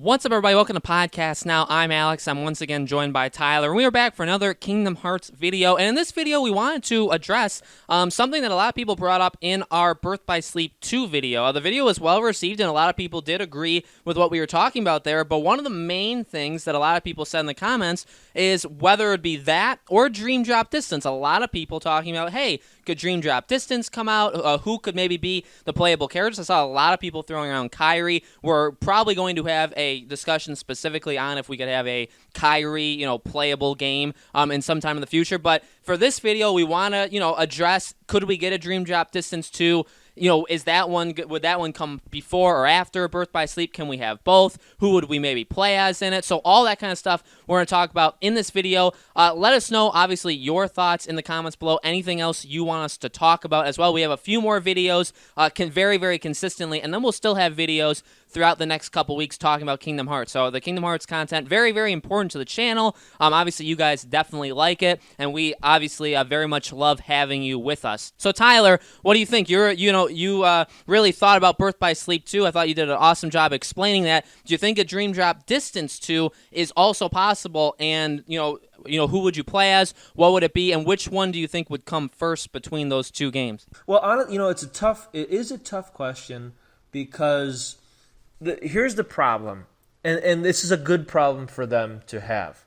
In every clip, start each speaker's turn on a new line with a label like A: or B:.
A: What's up, everybody? Welcome to Podcast Now. I'm Alex. I'm once again joined by Tyler. And we are back for another Kingdom Hearts video. And in this video, we wanted to address something that a lot of people brought up in our Birth by Sleep 2 video. The video was well received, and a lot of people did agree with what we were talking about there. But one of the main things that a lot of people said in the comments is whether it be that or Dream Drop Distance. A lot of people talking about, hey, could Dream Drop Distance come out? Who could maybe be the playable characters? I saw a lot of people throwing around Kairi. We're probably going to have a discussion specifically on if we could have a Kairi, playable game in some time in the future. But for this video, we want to, address, could we get a Dream Drop Distance 2? Is that one, would that one come before or after Birth by Sleep? Can we have both? Who would we maybe play as in it? So all that kind of stuff we're going to talk about in this video. Let us know, obviously, your thoughts in the comments below. Anything else you want us to talk about as well. We have a few more videos very, very consistently, and then we'll still have videos throughout the next couple weeks talking about Kingdom Hearts. So the Kingdom Hearts content, very, very important to the channel. Obviously, you guys definitely like it, and we obviously very much love having you with us. So Tyler, what do you think? You really thought about Birth by Sleep 2. I thought you did an awesome job explaining that. Do you think a Dream Drop Distance 2 is also possible? And who would you play as? What would it be? And which one do you think would come first between those two games?
B: Well, it is a tough question because here's the problem, and this is a good problem for them to have.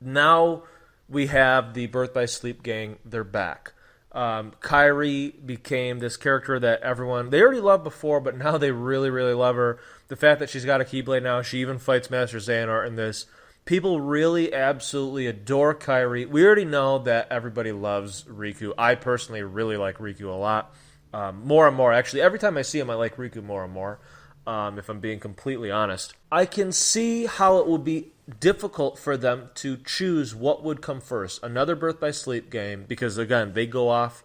B: Now we have the Birth by Sleep gang, they're back. Kairi became this character that they already loved before, but now they really, really love her. The fact that she's got a Keyblade now, she even fights Master Xehanort in this. People really absolutely adore Kairi. We already know that everybody loves Riku. I personally really like Riku a lot. More and more, actually. Every time I see him, I like Riku more and more, if I'm being completely honest. I can see how it would be difficult for them to choose what would come first. Another Birth by Sleep game, because, again, they go off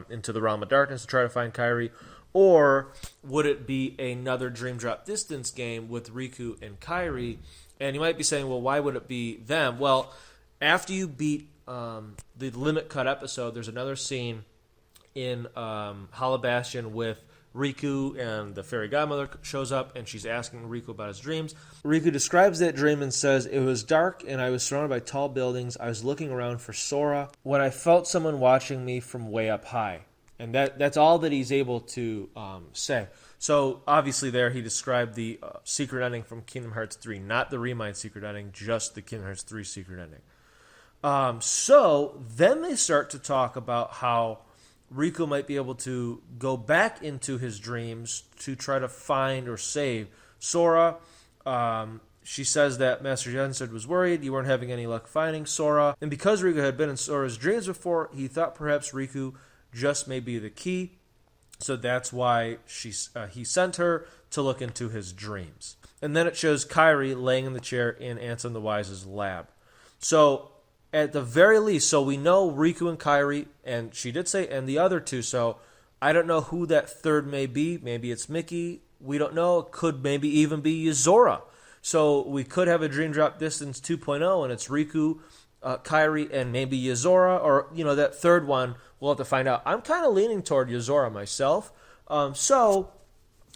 B: into the Realm of Darkness to try to find Kairi. Or would it be another Dream Drop Distance game with Riku and Kairi? And you might be saying, well, why would it be them? Well, after you beat the Limit Cut episode, there's another scene in Hollow Bastion with Riku, and the fairy godmother shows up, and she's asking Riku about his dreams. Riku describes that dream and says, "It was dark, and I was surrounded by tall buildings. I was looking around for Sora when I felt someone watching me from way up high." And that's all that he's able to say. So, obviously there he described the secret ending from Kingdom Hearts 3, not the Remind secret ending, just the Kingdom Hearts 3 secret ending. So, then they start to talk about how Riku might be able to go back into his dreams to try to find or save Sora. She says that Master Xehanort was worried you weren't having any luck finding Sora. And because Riku had been in Sora's dreams before, he thought perhaps Riku just may be the key. So that's why he sent her to look into his dreams. And then it shows Kairi laying in the chair in Ansem the Wise's lab. So at the very least, so we know Riku and Kairi, and she did say, and the other two, so I don't know who that third may be. Maybe it's Mickey. We don't know. It could maybe even be Yuzora. So we could have a Dream Drop Distance 2.0, and it's Riku, Kairi, and maybe Yuzora, or, that third one, we'll have to find out. I'm kind of leaning toward Yuzora myself.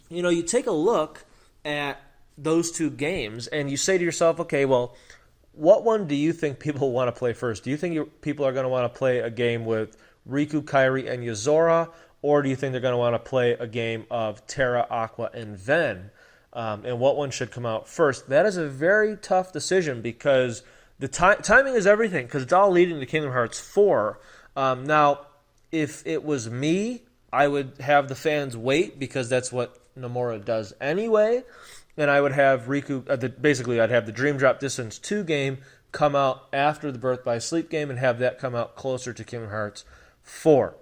B: You take a look at those two games, and you say to yourself, okay, well, what one do you think people want to play first? Do you think people are going to want to play a game with Riku, Kairi, and Yuzora, or do you think they're going to want to play a game of Terra, Aqua, and Ven? And what one should come out first? That is a very tough decision because the timing is everything, because it's all leading to Kingdom Hearts 4. Now, if it was me, I would have the fans wait because that's what Nomura does anyway. And I would have Riku, I'd have the Dream Drop Distance 2 game come out after the Birth by Sleep game and have that come out closer to Kingdom Hearts 4.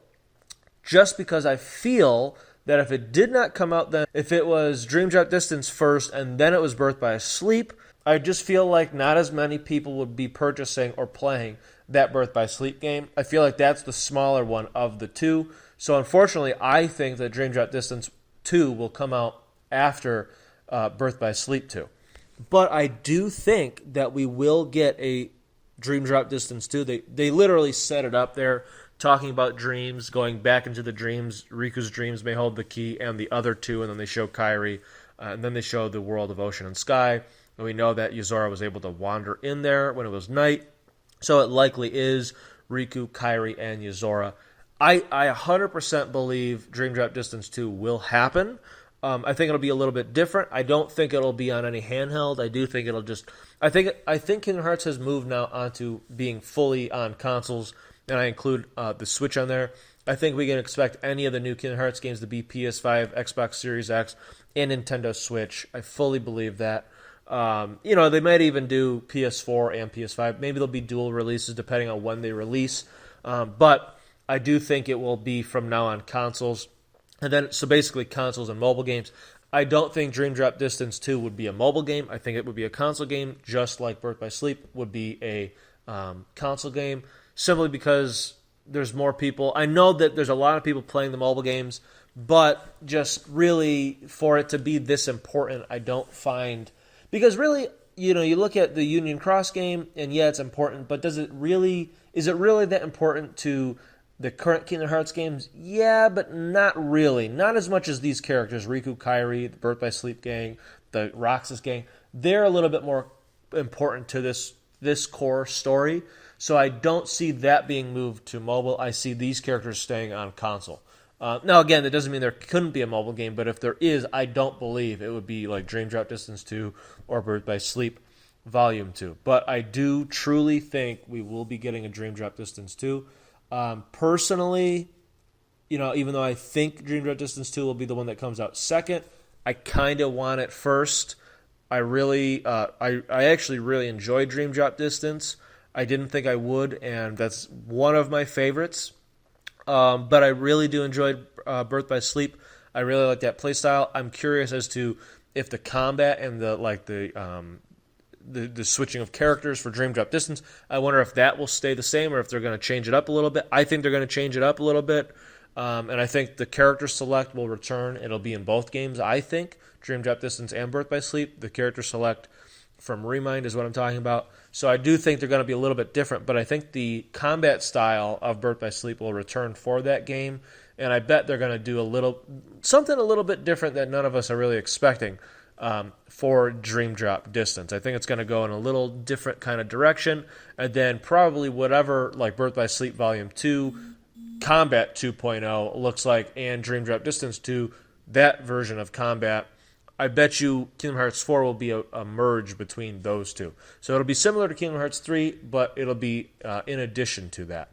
B: Just because I feel that if it did not come out then, if it was Dream Drop Distance first and then it was Birth by Sleep, I just feel like not as many people would be purchasing or playing that Birth by Sleep game. I feel like that's the smaller one of the two. So unfortunately, I think that Dream Drop Distance 2 will come out after Birth by Sleep 2. But I do think that we will get a Dream Drop Distance 2. They literally set it up there, talking about dreams, going back into the dreams. Riku's dreams may hold the key, and the other two, and then they show Kairi And then they showed the world of Ocean and Sky. And we know that Yozora was able to wander in there when it was night. So it likely is Riku, Kairi, and Yozora. I 100% believe Dream Drop Distance 2 will happen. I think it'll be a little bit different. I don't think it'll be on any handheld. I do think it'll just... I think Kingdom Hearts has moved now onto being fully on consoles, and I include the Switch on there. I think we can expect any of the new Kingdom Hearts games to be PS5, Xbox Series X, and Nintendo Switch. I fully believe that. They might even do PS4 and PS5. Maybe there'll be dual releases depending on when they release. But I do think it will be from now on consoles. And then, so basically consoles and mobile games. I don't think Dream Drop Distance 2 would be a mobile game. I think it would be a console game, just like Birth by Sleep would be a console game, simply because there's more people. I know that there's a lot of people playing the mobile games, but just really for it to be this important, I don't find... Because really, you look at the Union Cross game, and yeah, it's important, but is it really that important to the current Kingdom Hearts games? Yeah, but not really. Not as much as these characters, Riku, Kairi, the Birth by Sleep gang, the Roxas gang. They're a little bit more important to this core story. So I don't see that being moved to mobile. I see these characters staying on console. Now, again, that doesn't mean there couldn't be a mobile game, but if there is, I don't believe it would be like Dream Drop Distance 2 or Birth by Sleep Volume 2. But I do truly think we will be getting a Dream Drop Distance 2. Personally, even though I think Dream Drop Distance 2 will be the one that comes out second, I kind of want it first. I actually really enjoyed Dream Drop Distance. I didn't think I would, and that's one of my favorites. But I really do enjoy Birth by Sleep. I really like that playstyle. I'm curious as to if the combat and the switching of characters for Dream Drop Distance, I wonder if that will stay the same or if they're going to change it up a little bit. I think they're going to change it up a little bit, and I think the character select will return. It'll be in both games, I think, Dream Drop Distance and Birth by Sleep. The character select from Remind is what I'm talking about. So I do think they're going to be a little bit different, but I think the combat style of Birth by Sleep will return for that game, and I bet they're going to do something a little bit different that none of us are really expecting for Dream Drop Distance. I think it's going to go in a little different kind of direction, and then probably whatever like Birth by Sleep Volume 2, Combat 2.0 looks like, and Dream Drop Distance 2, that version of combat, I bet you Kingdom Hearts 4 will be a merge between those two. So it'll be similar to Kingdom Hearts 3, but it'll be in addition to that.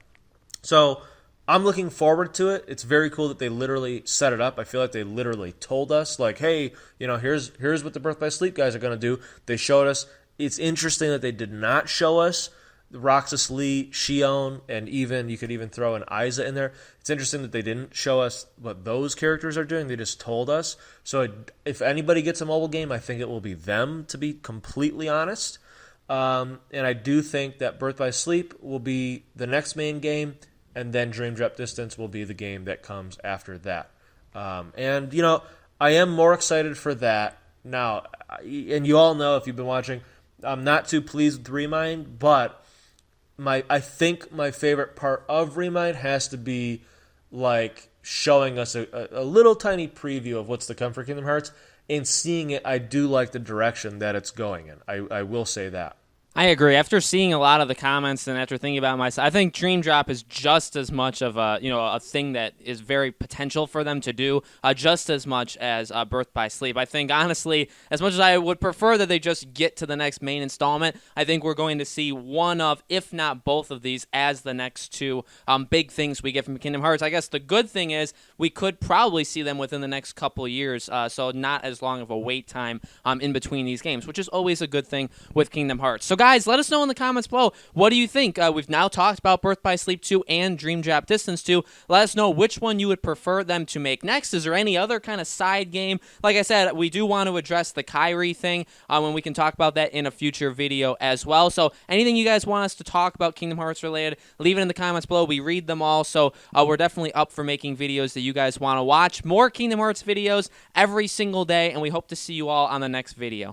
B: So I'm looking forward to it. It's very cool that they literally set it up. I feel like they literally told us, like, hey, here's what the Birth by Sleep guys are going to do. They showed us. It's interesting that they did not show us Roxas Lee, Xion, and you could even throw an Aiza in there. It's interesting that they didn't show us what those characters are doing. They just told us. So if anybody gets a mobile game, I think it will be them, to be completely honest. And I do think that Birth by Sleep will be the next main game, and then Dream Drop Distance will be the game that comes after that. And I am more excited for that now. And you all know, if you've been watching, I'm not too pleased with Remind, but I think my favorite part of Remind has to be like showing us a little tiny preview of what's to come for Kingdom Hearts, and seeing it, I do like the direction that it's going in. I will say that.
A: I agree. After seeing a lot of the comments and after thinking about myself, I think Dream Drop is just as much of a thing that is very potential for them to do, just as much as Birth by Sleep. I think, honestly, as much as I would prefer that they just get to the next main installment, I think we're going to see one of, if not both of these, as the next two big things we get from Kingdom Hearts. I guess the good thing is we could probably see them within the next couple of years, so not as long of a wait time in between these games, which is always a good thing with Kingdom Hearts. So guys, let us know in the comments below. What do you think? We've now talked about Birth by Sleep 2 and Dream Drop Distance 2. Let us know which one you would prefer them to make next. Is there any other kind of side game? Like I said, we do want to address the Kairi thing when we can talk about that in a future video as well. So anything you guys want us to talk about Kingdom Hearts related, leave it in the comments below. We read them all, so we're definitely up for making videos that you guys want to watch. More Kingdom Hearts videos every single day, and we hope to see you all on the next video.